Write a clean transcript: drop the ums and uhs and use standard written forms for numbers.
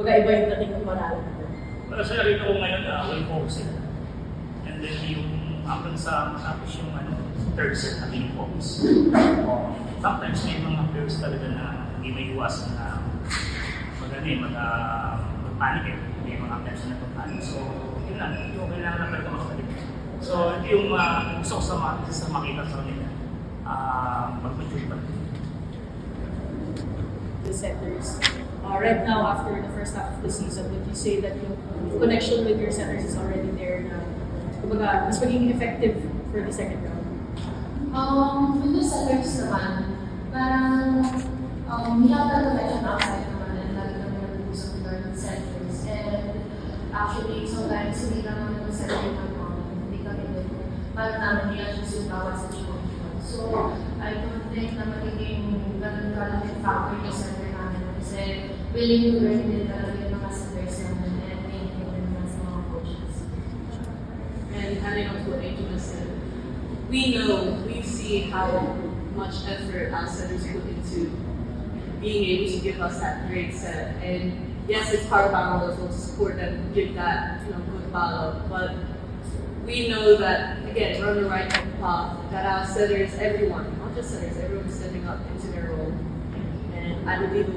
Kumbaga iba yung dating ng pangalan nito. Pero sa nakita ko ngayon, well focused sila. And then yung hanggang sa matapos yung third set na yung focus. Sometimes may mga players talaga na hindi may iwasan na mag-panic eh. May mga attempts na pag-panic. So, yun lang. Yung kailangan na talaga makakalit. So, yung gusto ko sa makita sa kanila, mag-mature pa. The setters. Right now, after the first half of the season, would you say that yung connection with your setters is already there na kumbaga, mas maging effective for the second round? With the setters naman, parang we have that connection outside naman and lagi kami nag-usap with our setters. And actually, sometimes hindi naman nag-setter ng hindi kami din. Parang namin i-adjust yung bawat situation. So, I don't think na magiging ganun kalaki factor yung setter namin kasi willing to learn din talaga yung mga setters namin and maintain din naman sa mga coaches. And adding on to what Angela said, we know, we see how much effort our setters put into being able to give us that great set. And yes, it's part of our role as well to support them, give that good follow. But we know that, again, we're on the right path, that our setters, everyone, not just setters, everyone is stepping up into their role. And I believe